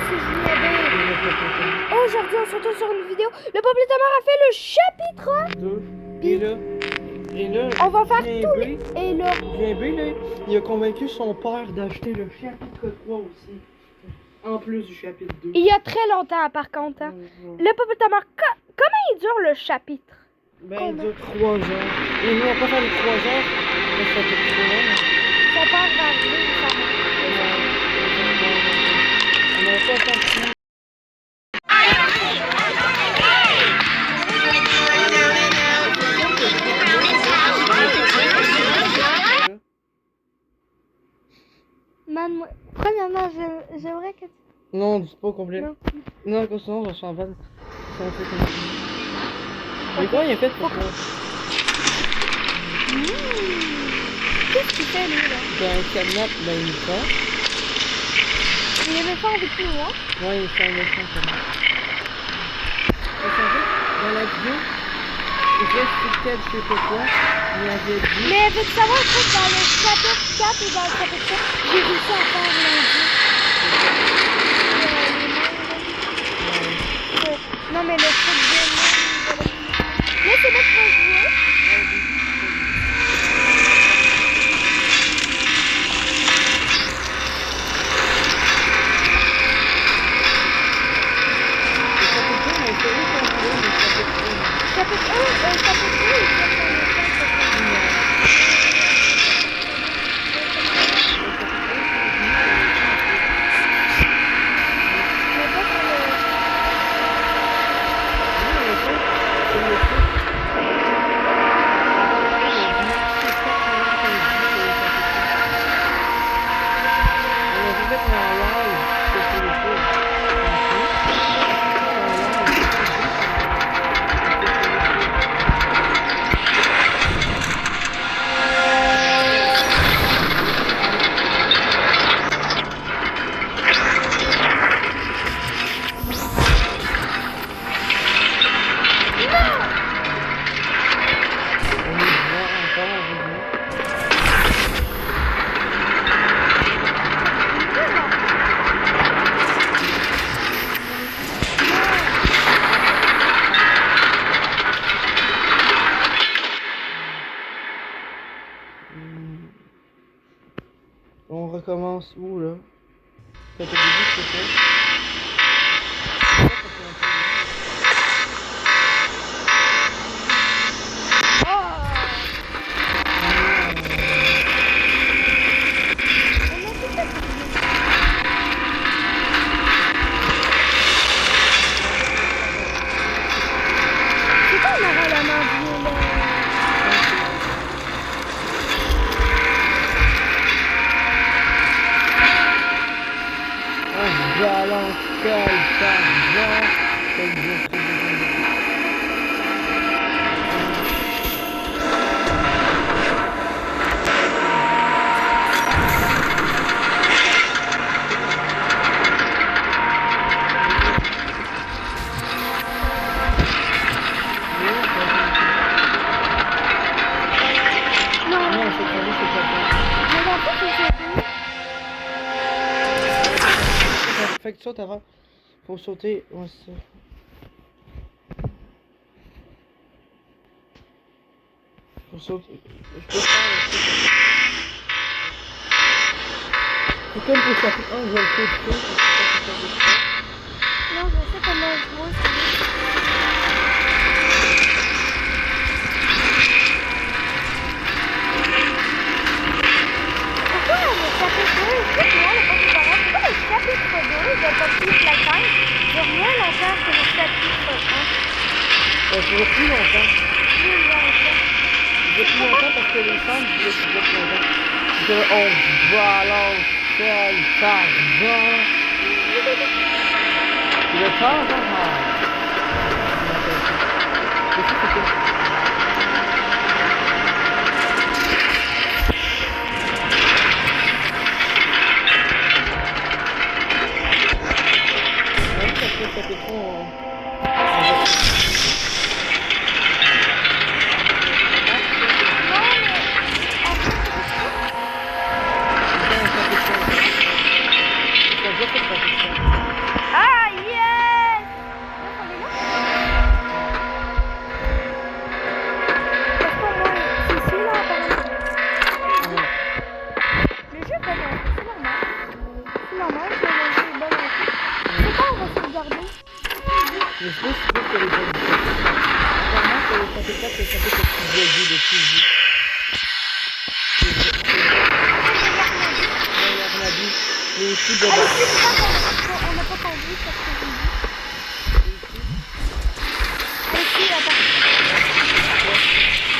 c'est Julien B. Aujourd'hui, on se retrouve sur une vidéo. Le peuple de Tamar a fait le chapitre 2. Puis, Et là, on va faire Julien tous B, les... Et là, Julien B, là, il a convaincu son père d'acheter le chapitre 3 aussi. En plus du chapitre 2. il y a très longtemps, par contre. Hein. Le peuple de Tamar, comment il dure le chapitre? Ben, il dure 3 heures. Et nous, on va pas faire les 3 heures. Le chapitre 3. Son père va arriver, ça va. On n'a pas tant de temps. Man, premièrement, j'aimerais que tu... Non, dis pas au complet. Non. Non, comme sinon, on s'en va. Ça fait comme ça. Mais quoi, il a fait pour toi? Qu'est-ce qu'il fait, lui, là? Ben, il kidnappe, ben, il prend. Il est méchant avec nous, hein? Ouais, il fait un méchant comme ça. Parce qu'en fait, dans la vidéo, il respectait je sais pas quoi, il avait dit... Mais veux-tu savoir, en fait, dans le chapitre 4 et dans le chapitre 5, j'ai réussi à faire lundi. Non, mais le truc de... Là, c'est là que tu vas jouer. Chapitre 1, chapitre 2, il fait son On recommence où là? Quand au début c'est ça? C'est quoi, on aura la main violet? Balance, quel fait que tu sautes avant. Faut sauter. Ouais, c'est ça. Faut sauter. Je peux faire. C'est comme pour chapitre 1, je vais le faire. Non, je sais comment jouer. Pourquoi le chapitre 2, excuse-moi, le pas séparé, pourquoi le chapitre 2 de Poppy Playtime dure moins longtemps que le chapitre 1? Ça dure plus longtemps. Plus longtemps. Ça dure plus longtemps parce que les femmes disent que ça dure plus longtemps. Que on balance quel argent. Le temps normal. Et ça, c'est quoi? Ça fait trop... Ça doit être Mais je sais pas si tu veux que les autres disent. Apparemment, que le chapitre 4, c'est le chapitre le plus bugué de tout le jeu. C'est vrai. Ouais, il y a Arnabi. Mais aussi Ah, Boba. ici, c'est pas on n'a pas conduit parce que j'ai dit. Ah, ici, attends.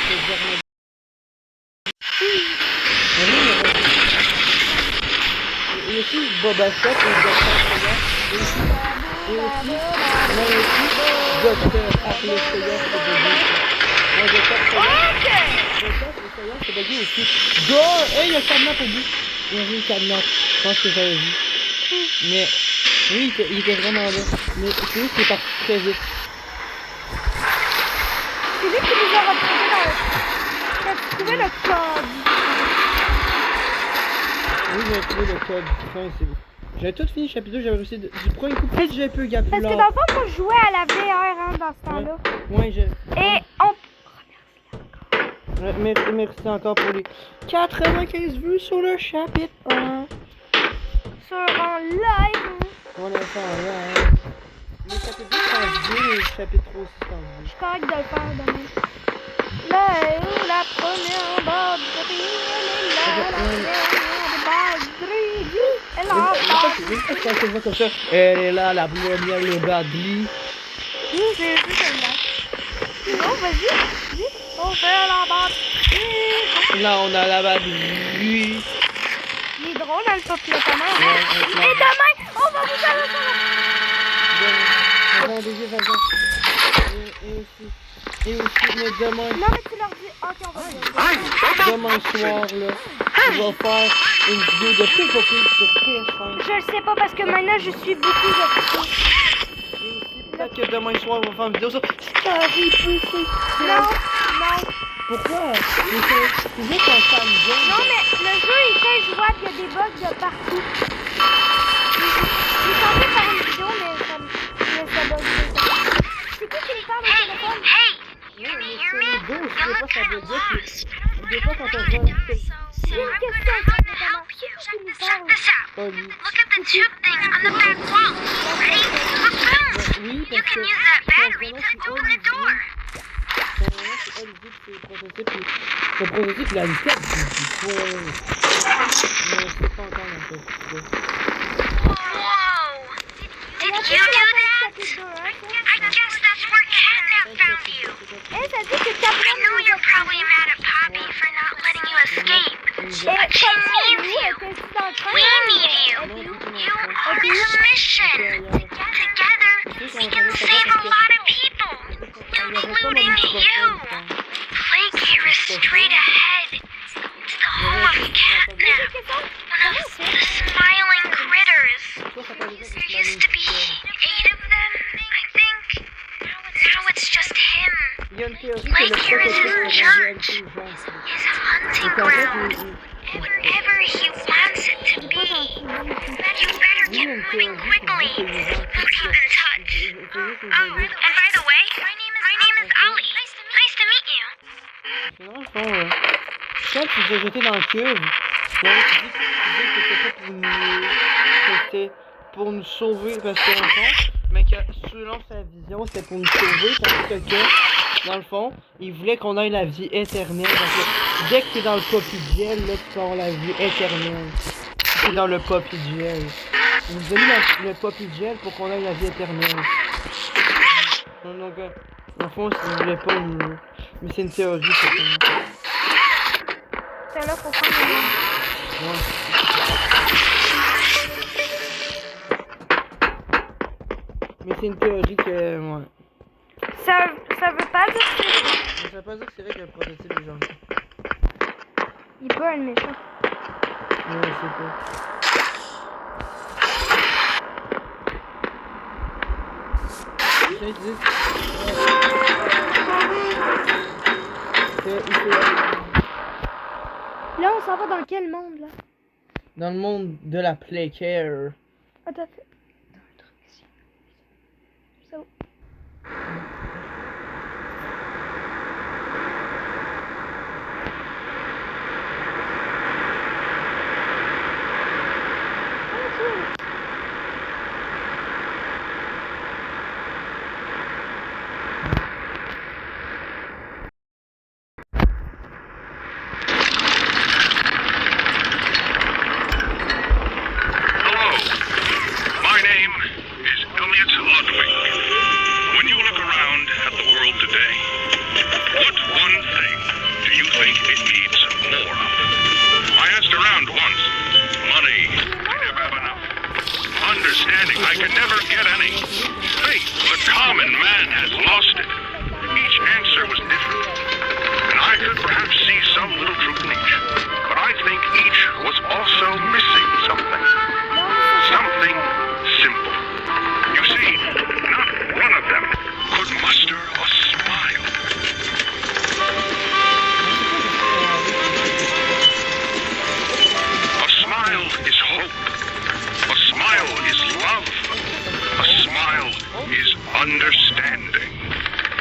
C'est Arnabi. Et aussi Boba Fett et Docteur Soya. Et aussi Docteur Arle Soya, c'est bugué. Ouais, Docteur Soya. Docteur Soya, c'est bugué aussi. Hey, il y a un cadenas au bout. Il y avait un cadenas. Je pense que j'avais vu. Mais oui, il était vraiment là. Mais c'est juste qu'il est parti très vite. C'est lui qui nous a retrouvés dans le... T'as trouvé le code. Oui, j'ai trouvé le code. Enfin, j'avais tout fini le chapitre 2, j'avais réussi du premier coup. Peut-être que j'avais peu gap Parce que dans le fond, moi, je jouais à la VR hein, dans ce temps-là. Ouais, Et on... Merci encore pour les 95 vues sur le chapitre 1. Sur un live. On a fait un live. Le chapitre 2 c'est bien, et le chapitre 3 aussi c'est bien. Je suis correct de le faire demain. Là où la première batterie, elle est là. La première batterie, elle est là. Quand je vois comme ça, elle est là, la première, le badri. Oui, j'ai vu celle-là. Non, vas-y. On fait la batterie. Là, on a la badri. Il est drôle, hein, le pop notamment. Et demain, on va vous faire Et aussi, mais demain. Non, mais tu leur dis, ok, on va dire. Demain soir, là, on va faire une vidéo de Peppa Pig sur PS5. Je le sais pas parce que maintenant je suis beaucoup occupée. Et aussi, peut-être que demain soir, on va faire une vidéo sur Scary PC. Non. Pourquoi? C'est juste un fan game. Non, mais le jeu est injouable, il y a des bugs de partout. J'ai tenté de faire une vidéo, mais ça bug. C'est qui me parle au téléphone? Oui, mais c'est les deux, je sais pas, ça veut dire que des fois quand on voit J'ai une question, notamment. C'est qui me parle? Oli. Look at the tube thing on the back wall. Ready? Look, boom! Oui, You parce can que use that battery vraiment, to c'est open the door. Vraiment, c'est Olivier qui fait le prototype. Le prototype, il a une tête du fond. Mais c'est pas encore un peu. Whoa! Did you do that? I guess that's where Catnap found you. Eh, ça dit que t'as I know you're probably mad at Poppy for not letting you escape. But she needs you. We need you. You are on a mission. Together, we can save a lot of people, including you. Plague is straight ahead. It's the home of Catnap, one of the smiling critters. There used to be 8 of them, I think. Now it's just him. Il y a une théorie que le prototype est rendu intelligent. His hunting ground. Wherever he wants it to be. You better get moving quickly. Keep in touch. Oh, and by the way, my name is Ollie. Nice to meet you. Dans le fond, quand tu t'es jeté dans le cube, ouais, tu dis que c'était pour nous. C'était pour nous sauver, parce que dans le fond, mais que selon sa vision, c'était pour nous sauver, parce que dans le fond, il voulait qu'on ait la vie éternelle. Parce que dès que t'es dans le poppy gel, là, tu peux avoir la vie éternelle. C'est dans le poppy gel. Il nous a mis le poppy gel pour qu'on ait la vie éternelle. Donc, dans le fond, il voulait pas nous. Mais c'est une théorie, c'est ça. C'est là pour prendre le... Ouais. Mais c'est une théorie que. Ouais. Ça veut pas dire que c'est... Mais ça veut pas dire que c'est vrai que le prototype est gentil. Il peut être méchant. Ouais, je sais pas. Il Là, on s'en va dans quel monde, là? Dans le monde de la Playcare. Attends. Ça où? understanding I can never get any. Faith, the common man has lost it. Each answer was different, and I could perhaps see some little truth in each. But I think each was also missing something. Something simple. You see, not one of them could muster a smile. A smile is hope. A smile is love. A smile is understanding.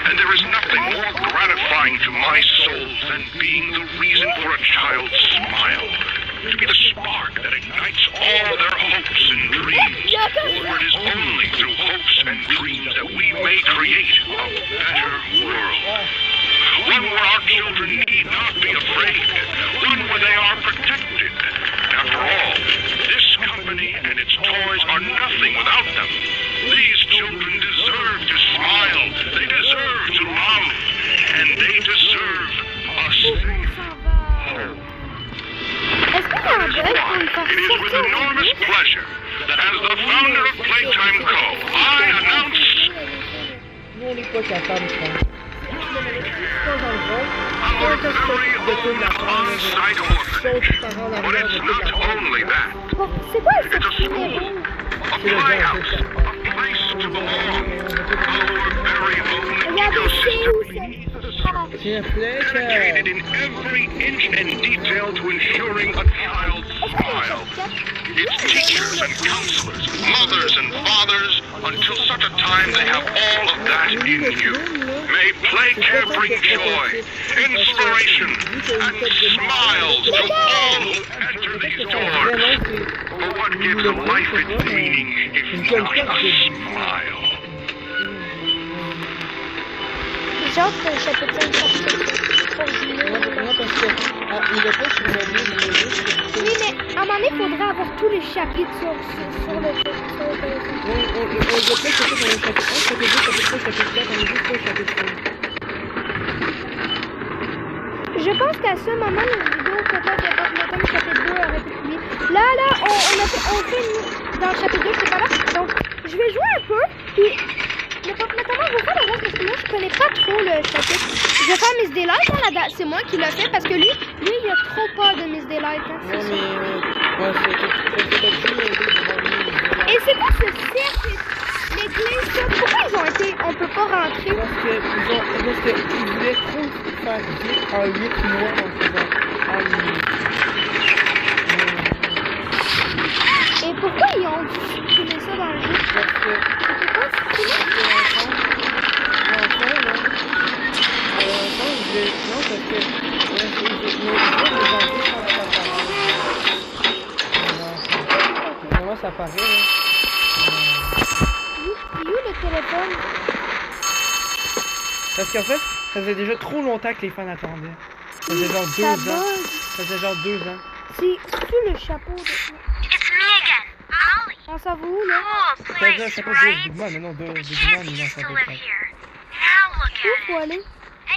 And there is nothing more gratifying to my soul than being the reason for a child's smile. To be the spark that ignites all their hopes and dreams. For it is only through hopes and dreams that we may create a better world. One where our children need not be afraid. One where they are protected. After all, this company and its toys are nothing without them. These children deserve to smile. They deserve to love. And they deserve a safe home. Est-ce que t'as un bug pour me faire It is with sortir? enormous pleasure that as the founder of Playtime Co., I announce Nous, on n'est pas capable, je pense. Pas dans le rôle. our very own on-site orphanage. But it's not only that. Bon, c'est quoi ce It's a petit school, numéro? a playhouse, a place to belong. Our very own Regardez, c'est où ecosystem. ça? C'est un flèche. Dedicated in every inch and detail to ensuring a child's smile. Its teachers and counselors, mothers and fathers, until such a time they have all of that in you. May play care bring joy, inspiration, and smiles to all who enter these doors. For what gives a life its meaning if not a smile? J'ai hâte que le chapitre 5 sorte pour jouer. Non, parce que il est pas sur le livre. Oui, mais à un moment donné, il faudrait avoir tous les chapitres sur le téléphone. On est pas sur le chapitre 1, chapitre 2, chapitre 3, chapitre 4, on est juste au chapitre 5. Je pense qu'à ce moment, nos vidéos, peut-être que quand le thème chapitre 2 aurait été publié. Là, on fait dans le chapitre 2, c'est pas là. Donc, je vais jouer un peu, puis notamment, je vais faire le reste parce que moi, je connais pas trop le chapitre. Je vais faire Miss Daylight, hein, c'est moi qui l'ai fait parce que lui, il a trop peur de Miss Daylight. Hein, Non, mais Et c'est quoi ce cercle? Les clés, ça? Pourquoi ils ont été... On peut pas rentrer? parce qu'ils voulaient trop faire vite en 8 mois en faisant en 8. Et pourquoi ils ont supprimé ça dans le jeu? Parce que Pourquoi supprimer? Comment ça paraît, là? Il est où le téléphone? Parce qu'en fait, ça faisait déjà trop longtemps que les fans attendaient. Ça faisait genre 2 Ça ans. bug. Ça faisait genre 2 ans. C'est le chapeau de... It's me again, Ollie. On s'en va où, là? Cool Ça faisait un place, chapeau de right? Bigman, mais non, de The Bigman, kids il en used to savait live pas. here. Now look Où at faut it. aller?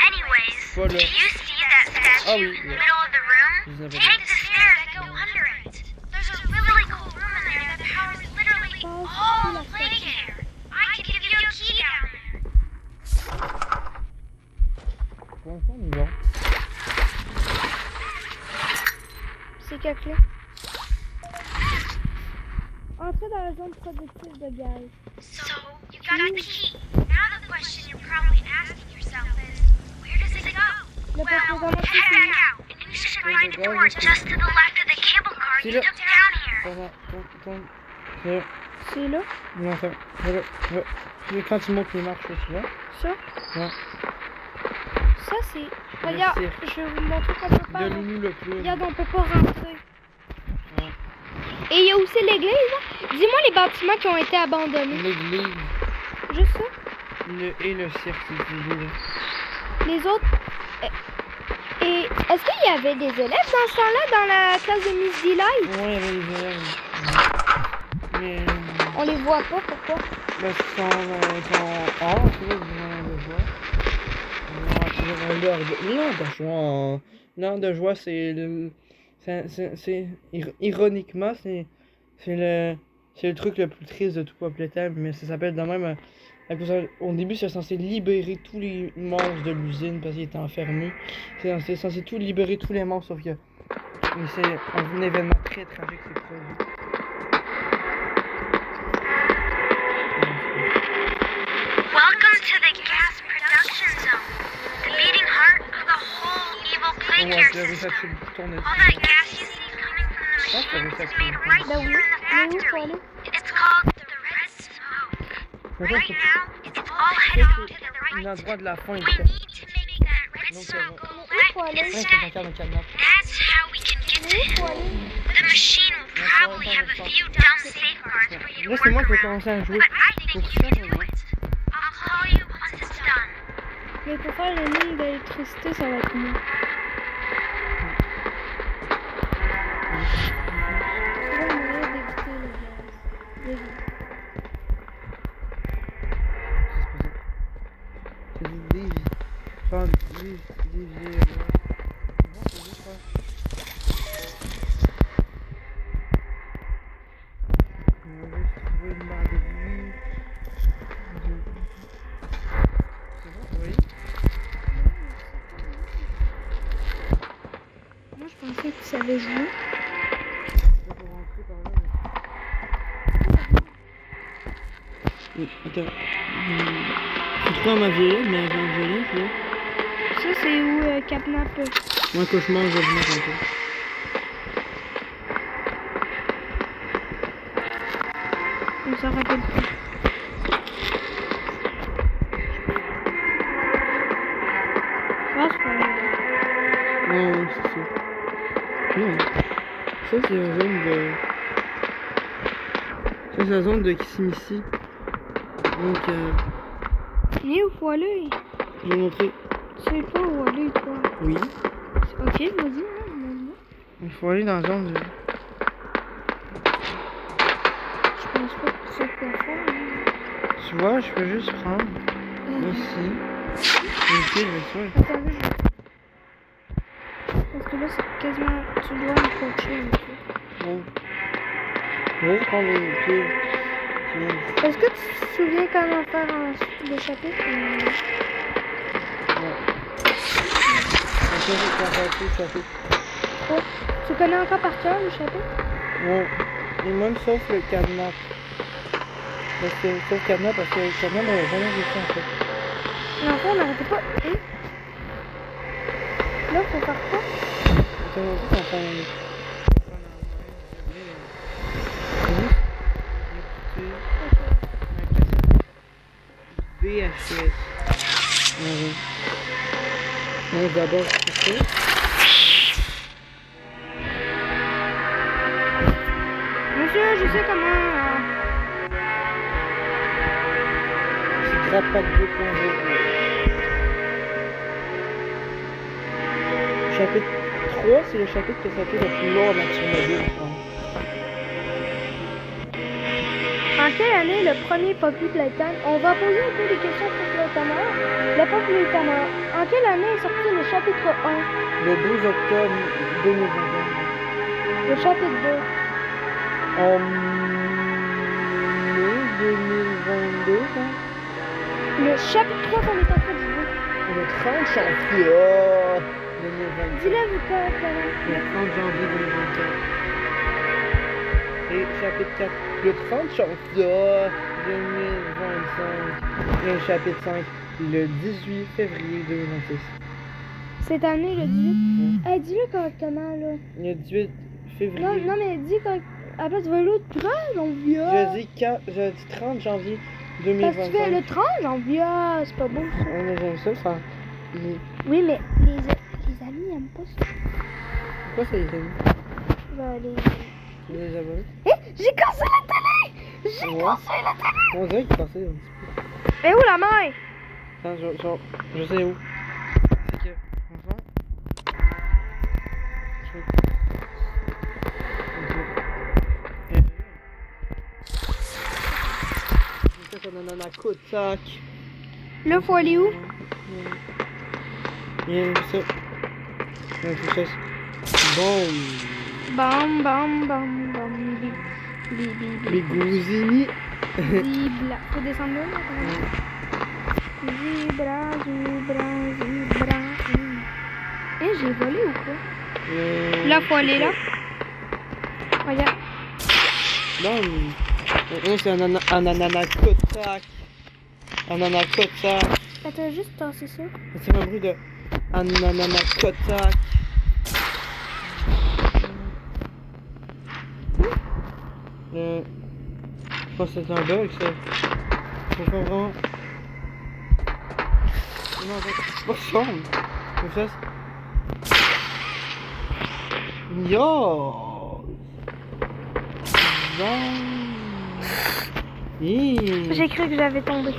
Anyways, Voilà. do you see that statue Oh, oui, in the yeah. middle of the room? Je l'avais Take the stairs that go under it. There's a really cool room in there that powers literally all the playcare. I could give you a key down there. Pour l'instant, on y va. C'est quelle clé? Entrer dans la zone productive de gaz. So, you got the key. Now the question you're probably asking yourself is, where does it go? Le Well, précédent, head back out, and you should find a door just to the left of the cable car you took down here. Là. c'est là. Non, ça. Là. Puis quand tu montes les marches, tu vois. Ça? Ouais. Ça, c'est... Regarde, cirque. je vais vous montrer qu'on peut pas... De Loulou le clown. Regarde, on peut pas rentrer. Ouais. Et il y a aussi l'église, là. Dis-moi les bâtiments qui ont été abandonnés. L'église. Juste ça. Et le cirque, c'est Loulou, là. Les autres... Et est-ce qu'il y avait des élèves dans ce temps-là, dans la classe de Miss Delight? Ouais, il y avait des élèves. Mais. On les voit pas, pourquoi? Parce qu'ils sont hors, tu vois, l'heure de joie, c'est le. Ironiquement, c'est C'est le truc le plus triste de tout Pop-le-Temps, mais ça s'appelle de même. Au début, c'est censé libérer tous les monstres de l'usine parce qu'ils étaient enfermés. C'est censé tout libérer tous les monstres, sauf que c'est un événement très tragique qui s'est produit. Welcome to the gas production zone, the beating heart of the whole evil Ouais, Quaker j'ai réussi à system. tourner. All that gas you see coming from the machine is made right Ben here oui, in the mais où faut factory. aller? It's called the red smoke. Maintenant, Right c'est now, it's all headed to the l'endroit right. de la fin. We need to make that red Donc, smoke go où left faut aller? Ouais, c'est instead. un cadre de kidnap. That's how we can get to Mais où him. faut aller? The machine will probably have a few dumb safeguards for you to Là, c'est moi work qui vais around, commencer à jouer. but I think Pour you ça, can do it. I'll call you once it's done. Mais pour faire les mines d'électricité, ça va être mieux. C'est là un moyen d'éviter le gaz. D'éviter. C'est des vies. Enfin, des vies. On va juste trouver une barre de vie. C'est bon, vous voyez? Moi, je pensais que tu savais jouer. Là, pour rentrer par là. Attends. C'est quoi ma violette, mais avant violette, là? Ça, c'est où Capnap. Moi, cauchemar, je vais venir tantôt. On s'en rappelle plus. Ah, c'est pas grave. Ouais, c'est ça. Non. Ça, c'est la zone de. Ça, c'est la zone de Kissimmee. Donc, Mais où faut aller? je vais montrer. Tu sais pas où aller, toi. Oui. Ok, vas-y, hein, montre-moi. Il faut aller dans la zone de. Je pense pas que tu sais quoi faire. Hein. Tu vois, je peux juste prendre. Ici. Ok, je vais sur. Attends, parce que là, c'est quasiment. Tu dois me coacher un peu. Bon. Je vais juste prendre les pieds. Est-ce que tu te souviens comment faire le chapitre? Ouais. Ok, je vais faire tout le chapitre. Oh, tu connais encore par cœur le chapitre? Ouais. Et même sauf le cadenas. Parce que, sauf le cadenas, parce que le cadenas, on n'a jamais réussi en fait. Mais en fait, on n'arrêtait pas. Hein? Là, faut faire quoi? Attends, on va faire VHS. On va d'abord faire ça. Monsieur, je sais comment. C'est Grappac 2.0. Chapitre 3, c'est le chapitre que ça fait le plus long sur mobile, je pense. En quelle année le premier Pop-le-Temps? On va poser un peu des questions pour le Thomas. Le Pop-le-Temps. En quelle année est sorti le chapitre 1? Le 12 octobre 2021. Le chapitre 2? En mai 2022, hein? Le chapitre 3 qu'on est en train de jouer. Le 30 janvier 2024. Dis-le, Victor. Le 30 janvier 2024. Et chapitre 4. Le 30 janvier 2025. Et chapitre 5. Le 18 février 2026. Cette année, le 18. Hey, dis-le correctement, là. Le 18 février. Non, non, mais dis correctement. Après, tu veux l'autre grand, on vient. Je dis 30 janvier Parce que tu fais 2025. le 30, j'en viens. C'est pas beau, ça. On j'aime ça, ça. Oui, mais les amis n'aiment pas ça. Pourquoi ça les amis? Ben, Les abonnés? Hé, j'ai cassé la télé! J'ai Ouais. cassé la télé! On dirait qu'il passait un petit peu. Mais où la main? Attends, je sais où. C'est que, enfin. Ça donne un coup de sac. Là, faut aller où? Il y a ça. Il y a tout ça. Bon. Bam, bam, bam, bam, bim. Bigouzini. Zibla. Faut descendre là, là, quand même. Zebra, zebra. Eh, j'ai volé ou quoi? Là, faut aller là. Regarde. Non, non c'est un ananakotak. Un ananakotak. Attends, juste tasser ça. C'est un bruit de ananakotak. Je pense que c'est un bug ça. Faut pas vraiment. Non, c'est pas sombre. Comme ça. Yo! J'ai cru que j'avais tombé.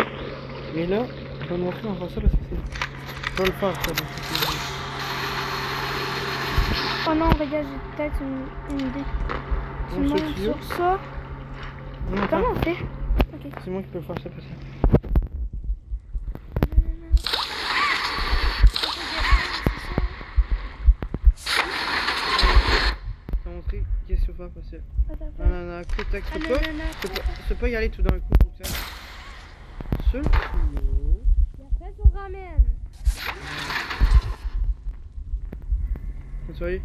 Mais là, je vais te montrer en faire ça parce que c'est. Je vais le faire ça. Parce que Oh non, regarde, j'ai peut-être une idée. Tu Non, montes ça, tu veux? sur ça. Non, Comment attends, on fait? Ok. c'est moi qui peux faire ça parce que. Je vais te montrer qu'est-ce qu'il faut faire parce que. Ananakotak, tu peux pas y aller tout d'un coup comme ça. Sur le tuyau. Et après, tu ramènes. Vous voyez?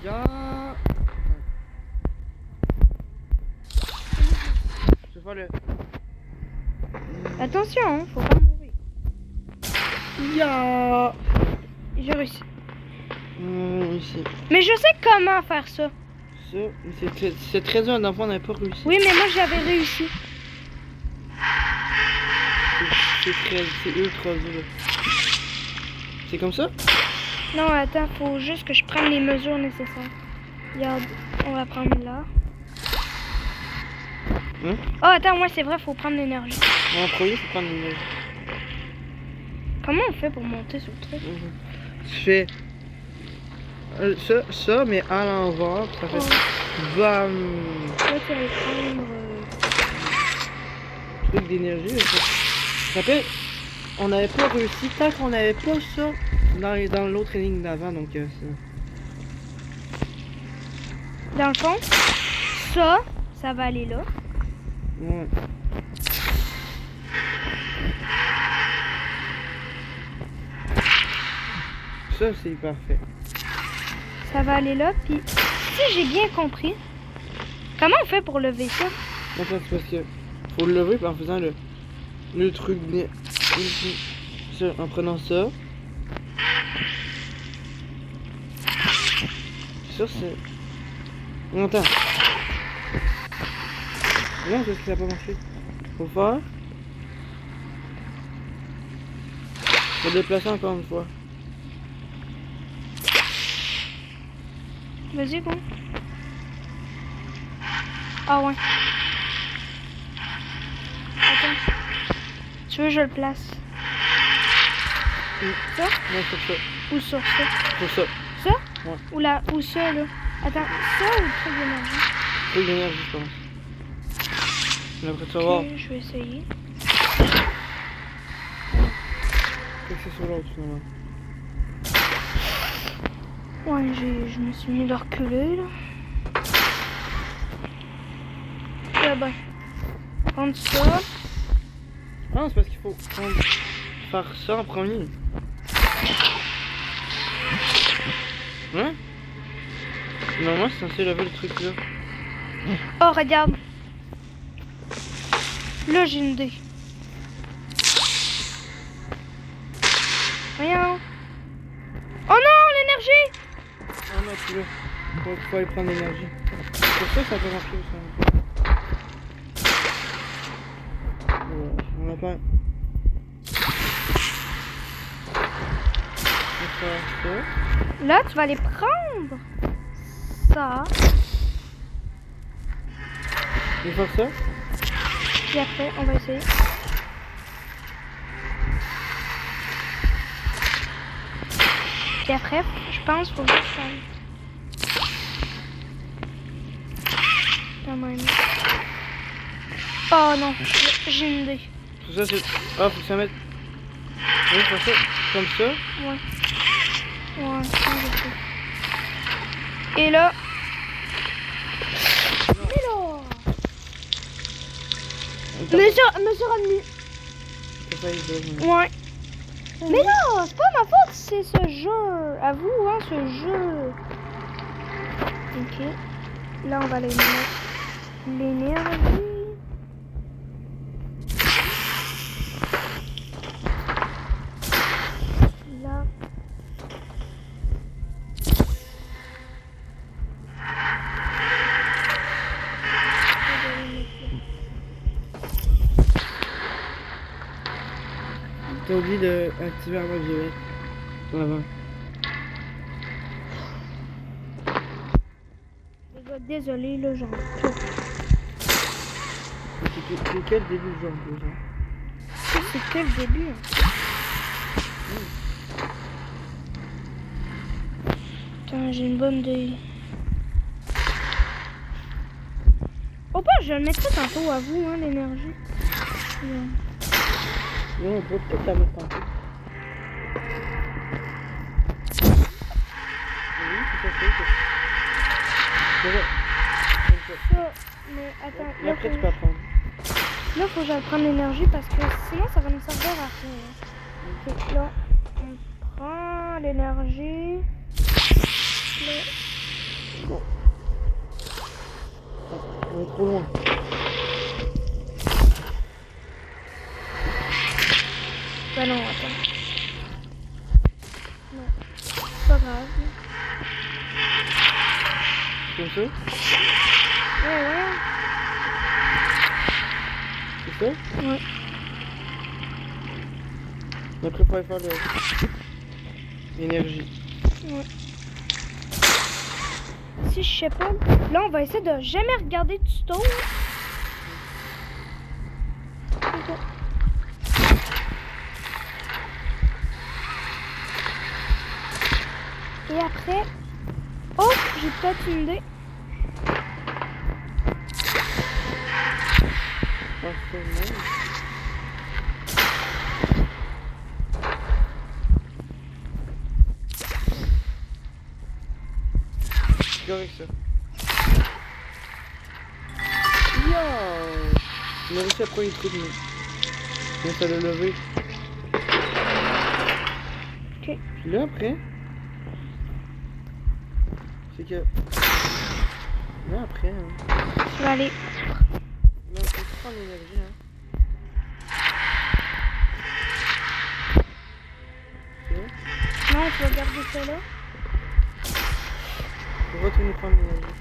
Ya. Je vais faire le. Attention, hein, faut pas mourir. Ya. J'ai réussi. Ici. Mais je sais comment faire ça. Ça, c'est très dur d'enfant, on n'a pas réussi. Oui, mais moi j'avais réussi. C'est ultra dur. C'est comme ça? Non, attends, faut juste que je prenne les mesures nécessaires. Regarde, on va prendre là. Hein? Oh, attends, ouais, c'est vrai, faut prendre l'énergie. En premier, faut prendre une. Comment on fait pour monter sur le truc? Tu fais. Ça, mais à l'envers, ça fait. Oh. Bam! Là, tu vas prendre. Truc d'énergie. Je rappelle, on n'avait pas réussi tant qu'on n'avait pas ça dans l'autre ligne d'avant, donc Dans le fond, ça va aller là. ouais. Ça, c'est parfait. Ça va aller là, puis si j'ai bien compris, comment on fait pour lever ça? Attends, c'est parce que faut le lever en faisant le truc ça, en prenant ça. Ça, c'est. Non, attends. Non, c'est ce qui n'a pas marché. Faut faire. Faut déplacer encore une fois. Vas-y, bon. Ah ouais. Attends. Tu veux que je le place? Ça? Non, sur ça. Ou sur ça? Sur ça. Ça? Ouais. Ou ça, là? Attends, ça ou le truc d'énergie? Truc d'énergie, je pense. Mais après, tu vas voir. Ok, je vais essayer. Qu'est-ce que c'est sur l'autre, finalement? Ouais, je me suis mis de reculer, là. Là, ben. Prendre ça. Ah, c'est parce qu'il faut faire ça en premier. Hein? Normalement, c'est censé lever le truc là. Oh, regarde. Là, j'ai une idée. Voyons. Oh non, l'énergie! Ah non, tu veux. Faut aller prendre l'énergie. Pour ça, ça peut marcher aussi. On n'a pas. On va faire ça. Là, tu vas aller prendre ça. On va faire ça. Puis après, on va essayer. Puis après, je pense qu'il faut juste ça. Quand même. Oh non, j'ai une idée. Tout ça, c'est. Ah, faut que ça mette. Oui, faire ça. Comme ça. Ouais. Ouais, ça, je sais. Et là, t'as Mesure admis. pas eu de... Ouais. Mais non, c'est pas ma faute, c'est ce jeu. À vous, hein, ce jeu. Ok. Là, on va aller mettre l'énergie. Là. T'as oublié d'activer la mode violette. Avant. Les gars, désolé, là, genre. C'est quel début de genre déjà? C'est que le début. Hein. Putain, j'ai une bonne idée. Oh, pas, je vais le mettre tantôt à vous, hein, l'énergie. Ouais. Non, on peut peut-être la mettre tantôt. Oui, tout à fait. Ça, mais attends, Et après, tu peux apprendre. là, faut que j'aille prendre l'énergie parce que sinon, ça va nous servir à rien. Ok, là, on prend l'énergie. Là. Bon. On est trop loin. Bah non, attends. Non, c'est pas grave. Comme ça? Ouais. C'est ça? Ouais. Et après, il faut aller faire l'énergie. Ouais. Si je sais pas, là on va essayer de jamais regarder de tuto. Ok. Et après, oh, j'ai peut-être une idée. Ah, c'est bon. C'est correct ça. Yo! On a réussi à prendre une truc, mais ça l'a levé. Ok. Puis là après, c'est que. Là après, hein. Je vais aller. Là, on peut prendre l'énergie, hein. Ok. Non, tu vas garder ça là. On va retourner prendre l'énergie.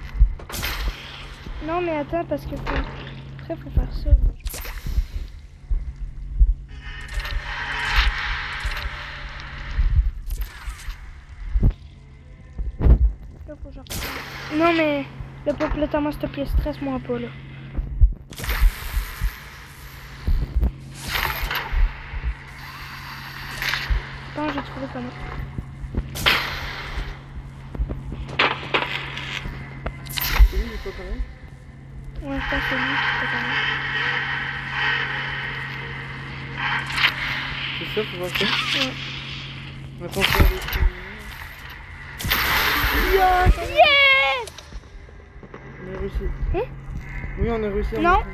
Non, mais attends, parce que faut... après faut faire ça. Là, faut que je reprenne. Non, mais le complètement, s'il te plaît, stresse-moi pas là. Attends, j'ai trouvé comment. C'est lui, il est pas correct? Ouais, je pense que c'est lui qui fait comment. C'est ça, faut voir ça? Ouais. Maintenant, faut aller sur... Yes! On a réussi. Hein? Oui, on a réussi à Non. marcher.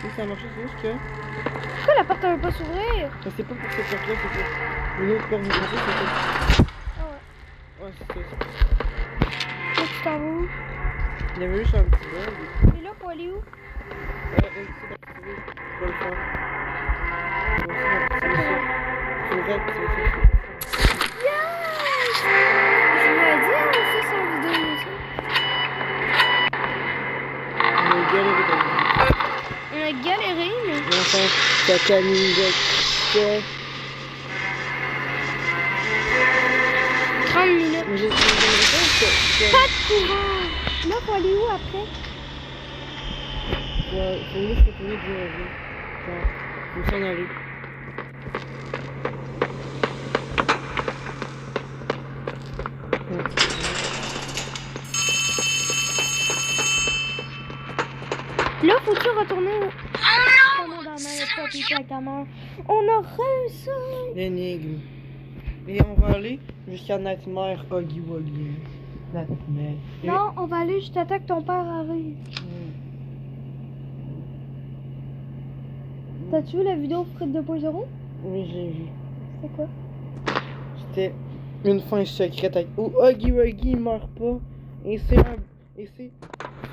Oui, ça a marché, c'est juste que... Pourquoi la porte ne veut pas s'ouvrir? Ça, c'est pas pour cette porte-là, c'est pour une autre porte. Vous pensez, c'est pour... Ah ouais. Ouais, c'est ça. Là, tu t'en vas où? Il y avait juste un petit bug. Et là, faut aller où? C'est d'activer. Je vais le faire. Je vais aussi d'activer ça. Faut réactiver ça. Yes! Je m'avais dit, hein, aussi, c'est en vidéo aussi. On a galéré dans le jeu. On a galéré, mais... Mais enfin, ça canine de... 30 minutes. Mais j'aimerais pas Pas de courant! Là, faut aller où après? faut juste retourner du revenu. Genre, faut s'en aller. Là, faut-tu retourner au... On a réussi! L'énigme. Et on va aller jusqu'à Nightmare Huggy Wuggy. Nightmare. Et- Non, on va aller jusqu'à temps que ton père arrive. T'as-tu vu la vidéo Fred 2.0? Oui, j'ai vu. C'est quoi? C'était une fin secrète avec... où Huggy Wuggy il meurt pas. Et c'est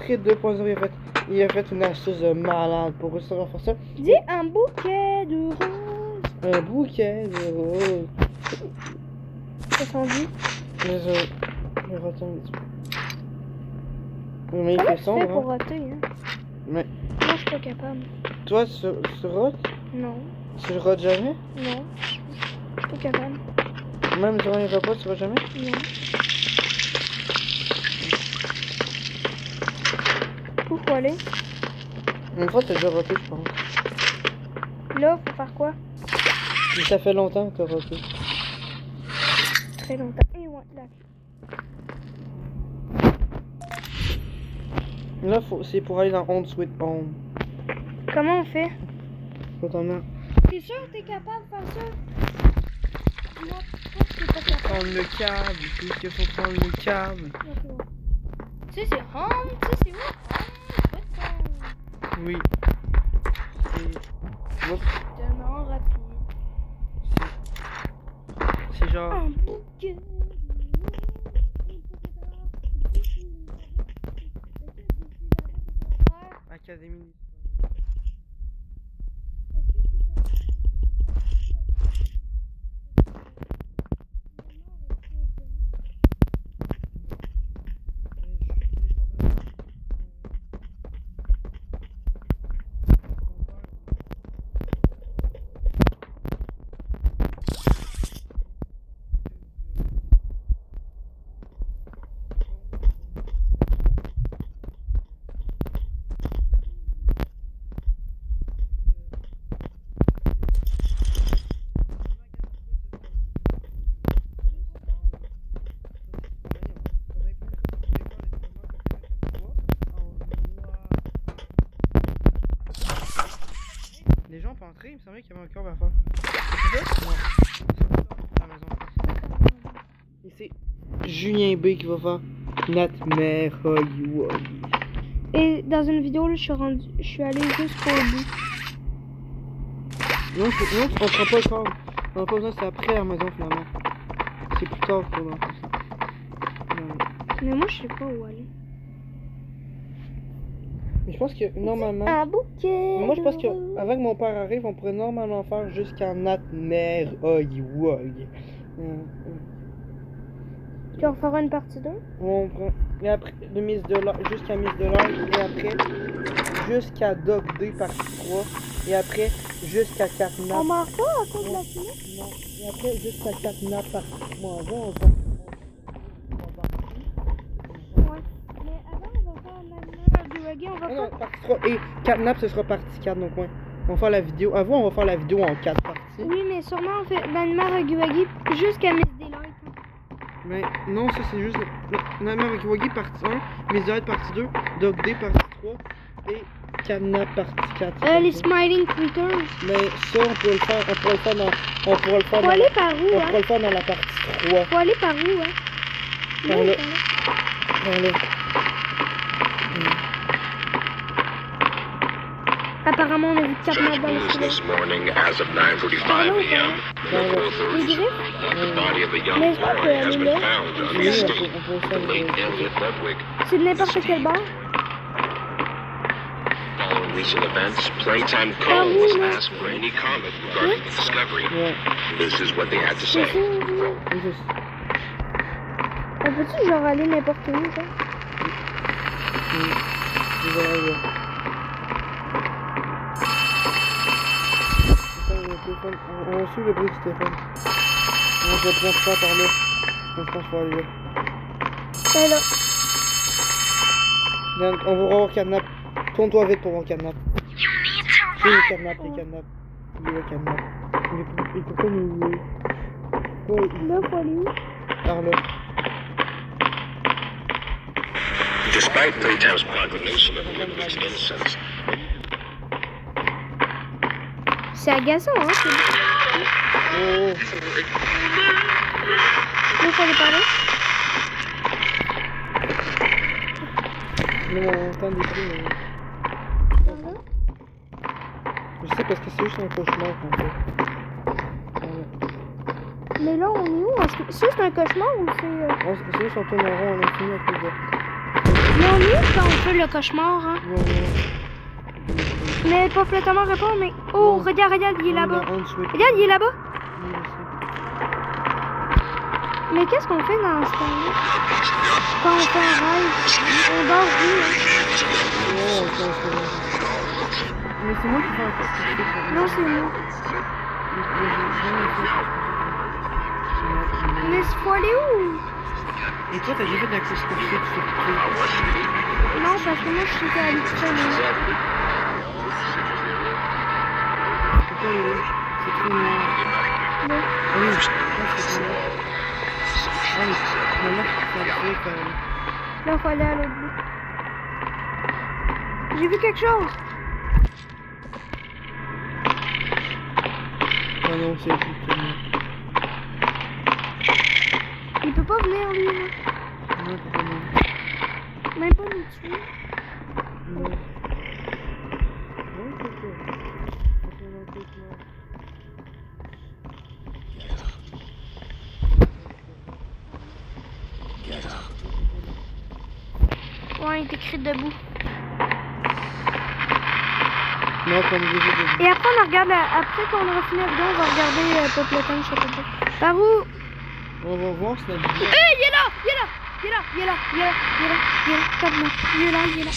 Fred 2.0 il a fait une astuce de malade pour réussir à faire ça. Dis un bouquet de roses. Un bouquet de roses. Ça s'en dit. Mais je retiens un petit peu. Mais il Comment fait tu fais sombre, pour hein. roter, hein? Mais Moi, je suis pas capable. toi, tu rotes? Non, Tu rotes jamais? non. Je suis pas capable. Même durant les repas, tu rotes jamais? Non. Où faut aller? Une fois, t'as déjà roté, je pense. Là, faut faire quoi? Mais ça fait longtemps que t'as roté. Très longtemps. Et ouais, là. Là, c'est pour aller dans Home Sweet Home. Comment on fait? Faut t'en mettre. T'es sûr que t'es capable de faire ça? Moi, je suis pas capable. Prendre le câble, tu sais qu'il faut prendre le câble. Tu sais, c'est home, tu sais, c'est où? Home. Oui. C'est... Oups. Tellement rapide. C'est genre... Un bouquet. Académie. Les gens peuvent entrer, il me semblait qu'il y avait encore à faire. C'est ça? Non. C'est à la maison. Et c'est Julien B qui va faire Nightmare Huggy Wuggy. Et dans une vidéo, là, je suis allée jusqu'au bout. Non, on prend pas le corps. On n'a pas besoin, c'est après à la maison finalement. C'est plus tard pour l'enfant. Mais moi, je sais pas où aller. Mais je pense que normalement. Un bouquet. Moi je pense de que roses. avant que mon père arrive, on pourrait normalement faire jusqu'à Nightmare Huggy Wuggy. Puis on fera une partie 2. On prend. Et après, de Miss Dollar, jusqu'à Miss Dollar, et après, jusqu'à Dog Day partie 3, et après, jusqu'à Catnap. On meurt pas à cause de la fumée? Non, et après, jusqu'à Catnap partie 3. On va, Ouais. Mais avant, on va faire un animal du reggae. On va non, pas. partie 3, et Catnap, ce sera partie 4, donc ouais. On va faire la vidéo. Avant, on va faire la vidéo en 4 parties. Oui, mais sûrement on fait l'animal Huggy Wuggy jusqu'à Miss Delight. Mais non, ça c'est juste Nightmare Huggy Wuggy partie 1, Miss Delight partie 2, Dog Day partie 3 et Catnap partie 4. Les Smiling Critters. Mais ça on pourrait le faire, on pourrait le faire dans, on pourrait le faire Faut dans, aller par où, on hein? pourrait le faire dans la partie 3. Faut aller par où, hein? Par là. Par là. Apparemment, on a vu 4 mètres dans le Judge filet. this morning as of 9:45 p.m. Par là. Les Authorities griffes? the body of a young Mais je pense boy has que been là, found on the Oui, estate. on peut le The faire. late Elliot Ludwig. c'est de n'importe quel bar. Following recent events, Playtime Co. was asked for any comment regarding the discovery. Ouais, This is what they had to C'est say. ça, oui. c'est juste. On peut-tu genre aller n'importe où, ça? Vous allez voir. Téléphone. On suit le bruit du téléphone. On va prendre ça par là. Donc, je pense qu'il faut aller là. Ben là. Regarde, on va voir Catnap. Tourne-toi vite pour voir Catnap. You need to Oui, run. Catnap, il est Catnap. Il est là, Catnap. Il peut pas nous... Ouais, Là, faut aller où? par là. Despite Playtime's condemnation of Ludwig's innocence, C'est agaçant, hein? Oh, Là, faut aller par là. nous on entend des bruits, mais... Par là. Je sais parce que c'est juste un cauchemar en fait. Ouais. Mais là, on est où? Est-ce que ça, c'est un cauchemar ou c'est... C'est juste on tourne en rond à l'infini à cause de... Mais on est où quand on fait le cauchemar, hein? Ouais. Mais pas flottement répond, mais... Oh, Non. regarde, il est là-bas. On switch. Regarde, il est là-bas. Oui, je sais. Mais qu'est-ce qu'on fait dans ce temps-là? Quand on fait un rêve, on dort vu, hein? Oh, ça, mais c'est moi qui fais un peu. Non, c'est moi. Mais c'est faut aller où? Et toi, t'as déjà fait de la course sur pied? Non, parce que moi, je suis à l'Ukraine. Pourquoi il est là? C'est trop noir. Non. Ah oui, c'est trop noir. Ah oui, maintenant, c'est un truc quand même. Là, faut aller à l'autre bout. J'ai vu quelque chose. Ah non, c'est plus que moi. Il peut pas venir, lui, là. Non, c'est pas moi. Même pas nous tuer. Non. Non, c'est quoi? C'est un cauchemar. Ouais, il est écrit debout. Non, comme je disais, Et après, on regarde, après qu'on aura fini la vidéo, on va regarder Popleton chapitre 2. Par où? on va voir si la vidéo... Il est là! Il est là! Il est là! Il est là! Il est là! Il est là! Il est là! Calme-moi. Il est là! Il est là!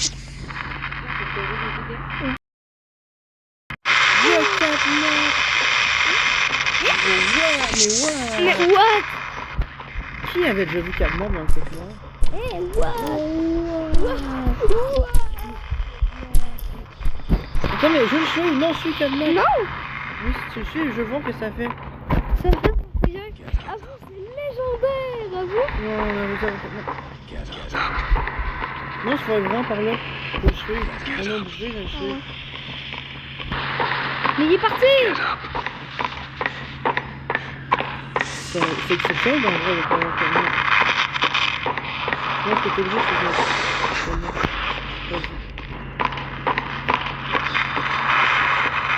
Mais Mais what? qui avait déjà vu Cadmore dans le cauchemar? Hey, what? Attends, mais je le suis, non, je suis Cadmore. Non! Oui, si tu le suis, je vois que ça fait... Ça fait plusieurs... Ah vous, c'est légendaire! À vous? Non, on avait ça... Non, je ferais vraiment par là. Je le suis. On est obligé, je le suis. Mais il est parti! C'est exceptionnel dans le vrai, le Cadmore. Moi, ce que t'es obligé, c'est de... Vas-y.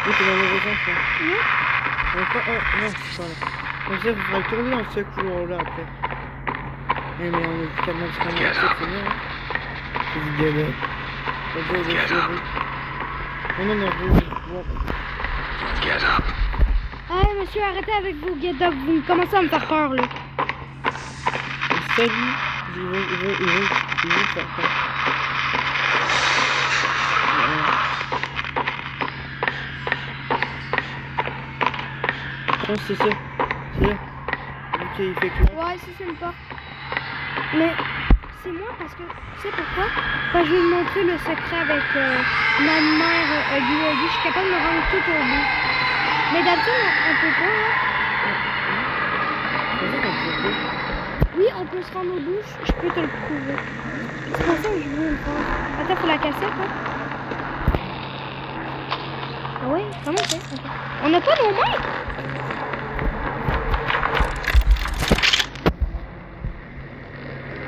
Oui, t'es dans le mauvais sens, là. Non? Non, c'est pas là. On sait, il faudra tourner dans ce couloir-là après. Eh, mais on a vu Cadmore, c'est quand même exceptionnel, hein. C'est du galère. C'est du galère. Non, non, non, Ah, monsieur, arrêtez avec vos get-up. Vous commencez à me faire peur, là. Salut, il veut faire peur. Je pense que c'est ça. C'est là. Vu qu'il fait clair. Ouais, c'est une porte. Mais c'est moi parce que, tu sais pourquoi? Quand je vais vous montrer le secret avec ma mère Huggy Wuggy, je suis capable de me rendre tout au bout. Mais d'habitude, on peut pas, hein? C'est ça qu'on peut faire. Oui, on peut se rendre au bout, je peux te le prouver. C'est pour ça que je veux le faire. Attends, faut la cassette, hein? Ah ouais? Comment on fait? Attends. On n'a pas nos mains?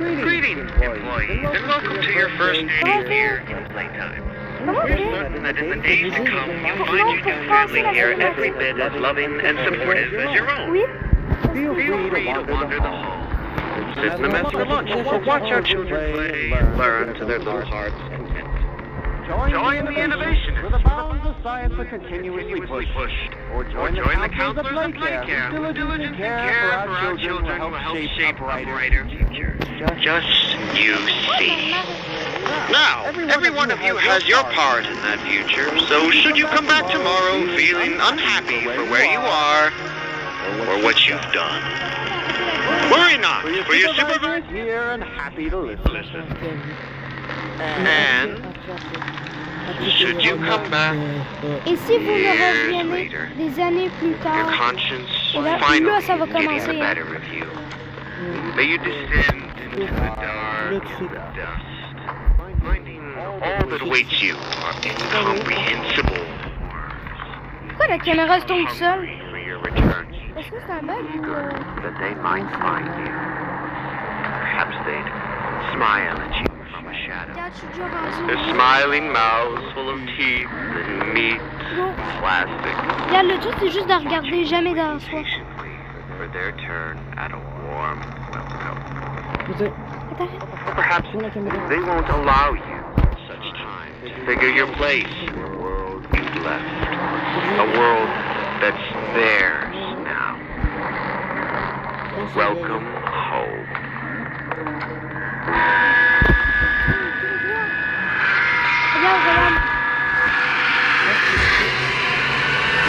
Greetings, employees, and welcome to your first day here in Playtime. Comment on We're fait? certain that in the days to come, you'll find your new family here every bit as loving and supportive as your own. Oui? Feel free to wander the hall, sit in the mess for lunch, or watch our children play and learn to their little hearts' content. Join the innovationists with the bounds of science that continuously pushed. Or join the counselors of Playcare who diligently care for our children who help shape a brighter future. Just you see. Now, every one of you has your part in that future, so should you come back tomorrow feeling unhappy for where you are or what you've done, worry not, for your supervisor is here and happy to listen. And should you come back Et si vous me years revenez later, des années plus your tard, conscience et là, finally ça va getting commencer, the hein. better of you, may you descend into the dark dust, finding all that awaits you are incomprehensible pourquoi la caméra se tombe toute seule? hungry for your return, Est-ce que c'est un bug ou... eager that they might find you. Perhaps they'd smile at you from a shadow. Regarde, je suis déjà rendu. Their smiling mouths full of teeth and meat, Bon, plastic, regarde, le truc, c'est juste de regarder jamais dans soi. patiently for their turn at a warm welcome. Putain, Attends, Or perhaps tourne la caméra. they won't allow you such time to figure your place in the world you've left. A world that's theirs now. Welcome home. regarde, regarde.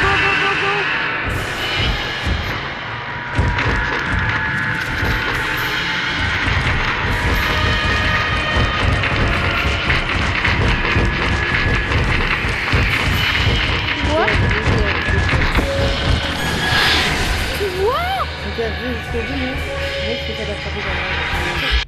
Go, go, go, go. Tu vois? Tu vois? Ok, arrivé jusqu'au bout, moi je peux faire attraper quand même.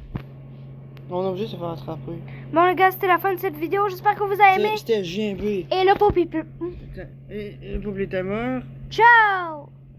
On est obligé de se faire attraper. Bon les gars, c'était la fin de cette vidéo, j'espère que vous avez aimé. C'était JB. Et le Poppy Plus. Putain, et le public est mort. Ciao!